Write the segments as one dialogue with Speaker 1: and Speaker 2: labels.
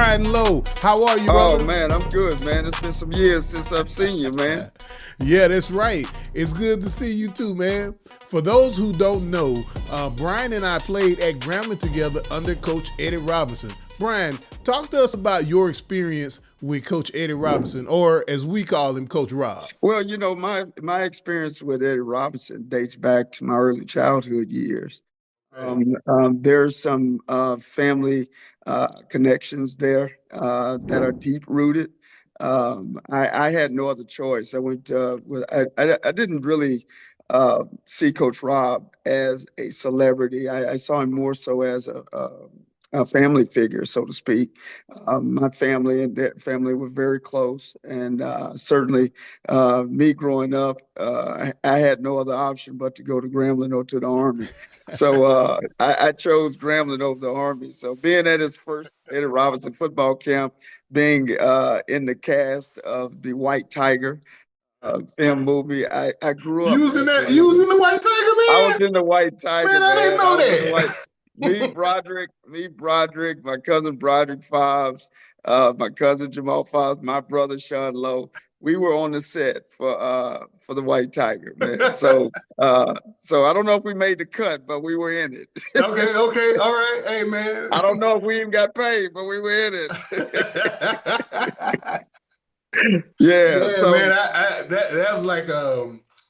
Speaker 1: Brian Lowe, how are you,
Speaker 2: Oh
Speaker 1: brother?
Speaker 2: man, I'm good, man. It's been some years since I've seen you, man.
Speaker 1: Yeah, that's right. It's good to see you too, man. For those who don't know, Brian and I played at Grambling together under Coach Eddie Robinson. Brian, talk to us about your experience with Coach Eddie Robinson, or as we call him, Coach Rob.
Speaker 2: Well, my experience with Eddie Robinson dates back to my early childhood years.
Speaker 1: Right.
Speaker 2: There's some family connections there that are deep rooted. I had no other choice. I didn't really see Coach Rob as a celebrity. I saw him more so as a family figure, so to speak. My family and their family were very close, and certainly me growing up, I had no other option but to go to Grambling or to the Army. So I chose Grambling over the Army. So being at his first Eddie Robinson football camp, being in the cast of the White Tiger film movie, I grew up watching
Speaker 1: You
Speaker 2: him.
Speaker 1: was in the White Tiger,
Speaker 2: I was
Speaker 1: man.
Speaker 2: in the White Tiger,
Speaker 1: Man, I didn't
Speaker 2: man. I
Speaker 1: know
Speaker 2: was in the White.
Speaker 1: that.
Speaker 2: Me, Broderick, my cousin Broderick Fobbs, my cousin Jamal Fobbs, my brother Sean Lowe. We were on the set for the White Tiger, man. So I don't know if we made the cut, but we were in it.
Speaker 1: Okay, all right. Hey, man.
Speaker 2: I don't know if we even got paid, but we were in it. Yeah.
Speaker 1: Yeah, man.
Speaker 2: So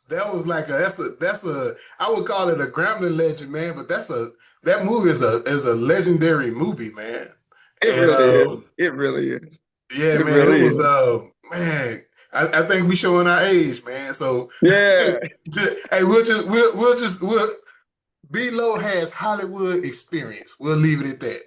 Speaker 1: That was like that's a I would call it a Grambling legend, man. But that movie is a legendary movie, man.
Speaker 2: it
Speaker 1: And
Speaker 2: really is. It really is.
Speaker 1: yeah,
Speaker 2: It
Speaker 1: man, it
Speaker 2: really
Speaker 1: was
Speaker 2: is.
Speaker 1: man. I think we showing our age, man. So
Speaker 2: Yeah.
Speaker 1: hey, we'll B-Lo has Hollywood experience. We'll leave it at that.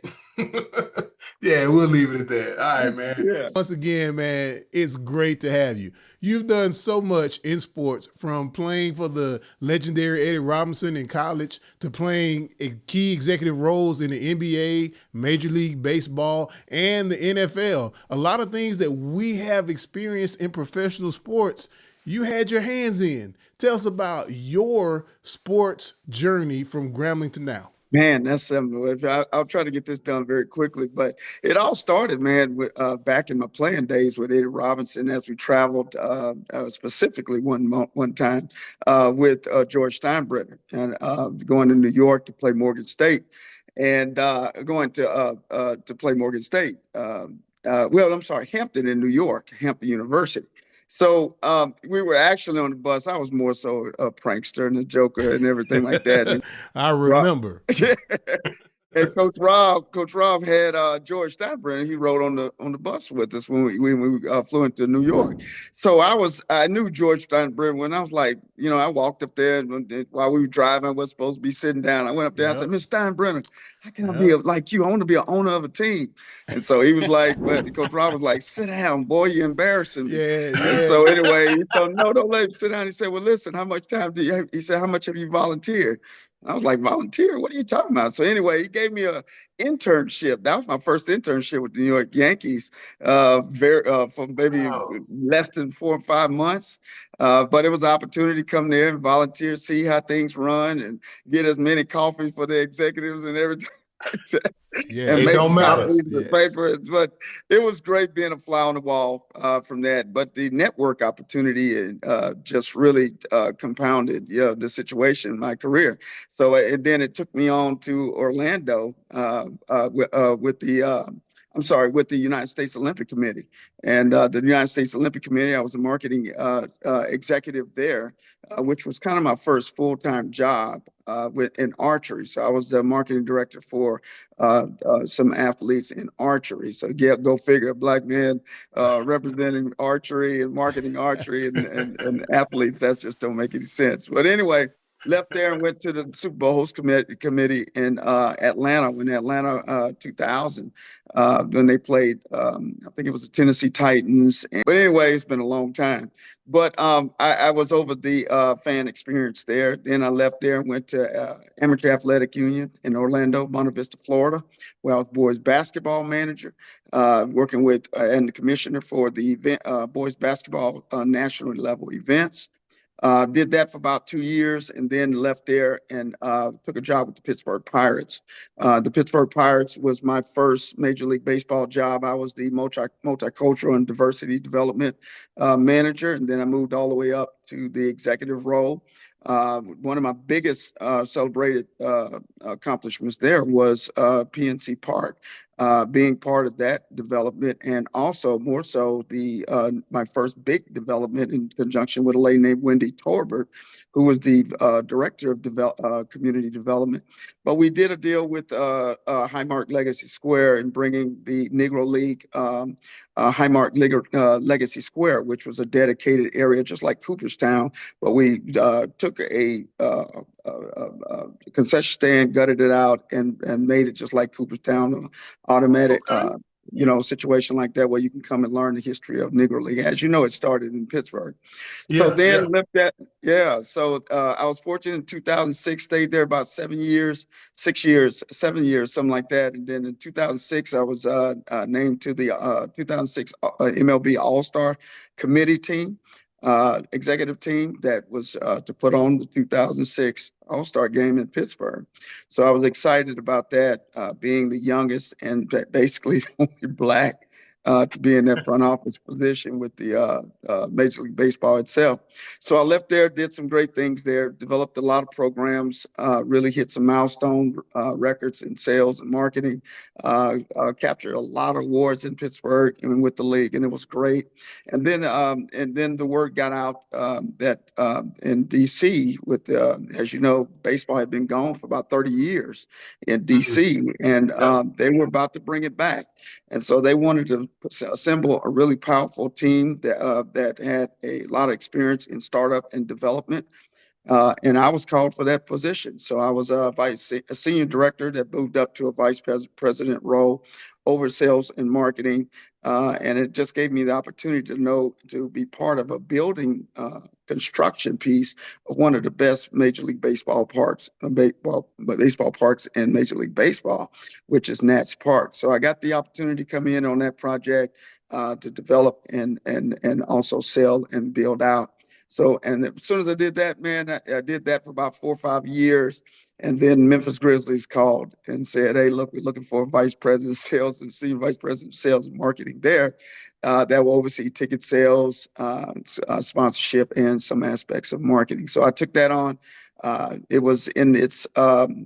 Speaker 1: Yeah, we'll leave it at that. All right, man.
Speaker 2: Yeah.
Speaker 1: Once again, man, it's great to have you. You've done so much in sports, from playing for the legendary Eddie Robinson in college to playing key executive roles in the NBA, Major League Baseball, and the NFL. A lot of things that we have experienced in professional sports, you had your hands in. Tell us about your sports journey from Grambling to now.
Speaker 2: Man, that's something. I'll try to get this done very quickly, but it all started, man, with back in my playing days with Eddie Robinson as we traveled specifically one time with George Steinbrenner and going to New York to play Morgan State and going to play Morgan State. Well, I'm sorry, Hampton in New York, Hampton University. So we were actually on the bus. I was more so a prankster and a joker and everything like that. And
Speaker 1: I
Speaker 2: Rob,
Speaker 1: remember.
Speaker 2: and Coach Rob had George Steinbrenner. He rode on the bus with us when we flew into New York. So I knew George Steinbrenner when I was like, I walked up there and while we were driving, I was supposed to be sitting down. I went up there. I said,
Speaker 1: Yep.
Speaker 2: "Mr. Steinbrenner, how can I be
Speaker 1: Yep.
Speaker 2: like you? I want to be an owner of a team." And so he was like, well, Coach Rob was like, "Sit down, boy, you're embarrassing me."
Speaker 1: Yeah,
Speaker 2: And
Speaker 1: yeah.
Speaker 2: so anyway, he told, "No, don't let him sit down." He said, "Well, listen, how much time do you have?" He said, "How much have you volunteered?" I was like, "Volunteer? What are you talking about?" So anyway, he gave me a internship. That was my first internship with the New York Yankees, for maybe
Speaker 1: Wow.
Speaker 2: less than 4 or 5 months. But it was an opportunity to come there and volunteer, see how things run, and get as many coffees for the executives and everything.
Speaker 1: Yeah,
Speaker 2: And
Speaker 1: it
Speaker 2: maybe
Speaker 1: don't matter.
Speaker 2: copies of the
Speaker 1: Yes.
Speaker 2: paper. But it was great being a fly on the wall from that. But the network opportunity just really compounded, the situation in my career. So and then it took me on to Orlando with the. I'm sorry, with the United States Olympic Committee. And the United States Olympic Committee, I was a marketing executive there, which was kind of my first full-time job in archery. So I was the marketing director for some athletes in archery. So yeah, go figure, a black man representing archery and marketing archery and athletes. That just don't make any sense. But anyway, left there and went to the Super Bowl host committee in Atlanta when Atlanta 2000 when they played. I think it was the Tennessee Titans. But anyway, it's been a long time. But I was over the fan experience there. Then I left there and went to Amateur Athletic Union in Orlando, Monte Vista, Florida, where I was boys basketball manager, working with and the commissioner for the event, boys basketball national level events. Did that for about 2 years and then left there and took a job with the Pittsburgh Pirates. The Pittsburgh Pirates was my first Major League Baseball job. I was the multicultural and diversity development manager, and then I moved all the way up to the executive role. One of my biggest celebrated accomplishments there was PNC Park. Being part of that development, and also more so the my first big development in conjunction with a lady named Wendy Torbert, who was the director of community development. But we did a deal with Highmark Legacy Square and bringing the Negro League Highmark Legacy Square, which was a dedicated area just like Cooperstown. But we took a concession stand, gutted it out, and made it just like Cooperstown, automatic,
Speaker 1: Okay.
Speaker 2: situation like that where you can come and learn the history of Negro League. As you know, it started in Pittsburgh. So
Speaker 1: Yeah,
Speaker 2: then
Speaker 1: yeah.
Speaker 2: left that, yeah. So I was fortunate in 2006, stayed there about 7 years, 6 years, 7 years, something like that. And then in 2006, I was named to the 2006 MLB All-Star Committee team. Executive team that was to put on the 2006 All-Star game in Pittsburgh. So I was excited about that, being the youngest and basically the only black to be in that front office position with the Major League Baseball itself. So I left there, did some great things there, developed a lot of programs, really hit some milestone records in sales and marketing, captured a lot of awards in Pittsburgh and with the league, and it was great. And then the word got out that in DC, with as you know, baseball had been gone for about 30 years in
Speaker 1: Mhm.
Speaker 2: DC, and
Speaker 1: Yep.
Speaker 2: they were about to bring it back. And so they wanted to assemble a really powerful team that had a lot of experience in startup and development. And I was called for that position. So I was a senior director that moved up to a president role over sales and marketing. And it just gave me the opportunity to be part of a building construction piece of one of the best Major League Baseball parks, baseball parks in Major League Baseball, which is Nats Park. So I got the opportunity to come in on that project to develop and also sell and build out. So, and as soon as I did that, man, I did that for about 4 or 5 years. And then Memphis Grizzlies called and said, "Hey, look, we're looking for a vice president of sales and senior vice president of sales and marketing there that will oversee ticket sales, sponsorship, and some aspects of marketing." So I took that on. It was in its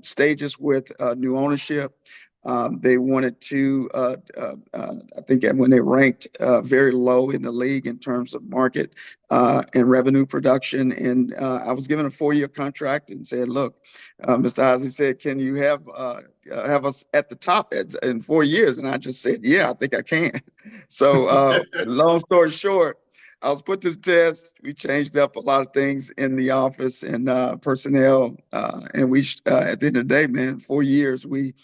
Speaker 2: stages with new ownership. They wanted to, I think when they ranked very low in the league in terms of market and revenue production. And I was given a 4-year contract and said, "Look, Mr. Ozzie said, can you have us at the top in 4 years?" And I just said, "Yeah, I think I can." So long story short, I was put to the test. We changed up a lot of things in the office and personnel. And we, at the end of the day, man, 4 years, we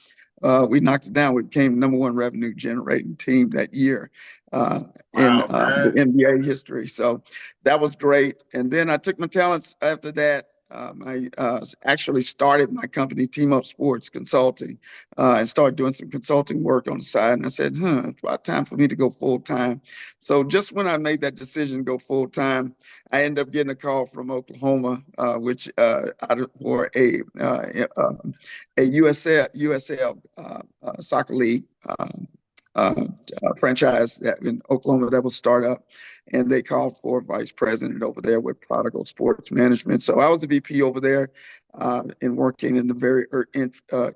Speaker 2: knocked it down. We became #1 revenue generating team that year in
Speaker 1: Wow,
Speaker 2: the
Speaker 1: man.
Speaker 2: NBA history. So that was great. And then I took my talents after that. I actually started my company, Team Up Sports Consulting, and started doing some consulting work on the side. And I said, it's about time for me to go full time. So just when I made that decision to go full time, I ended up getting a call from Oklahoma, which for a USL soccer league franchise that in Oklahoma that was start up, and they called for a vice president over there with Prodigal Sports Management. So I was the VP over there and working in the very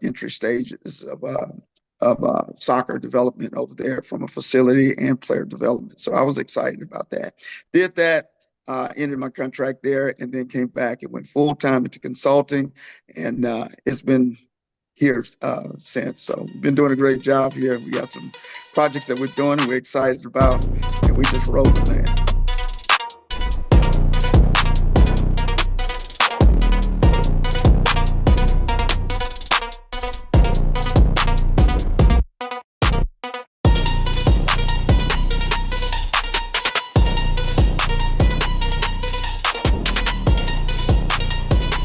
Speaker 2: entry stages of soccer development over there from a facility and player development. So I was excited about that. Did that. Ended my contract there and then came back and went full time into consulting, and it's been here since. So we've been doing a great job here. We got some projects that we're doing and we're excited about, and we just rolling, man.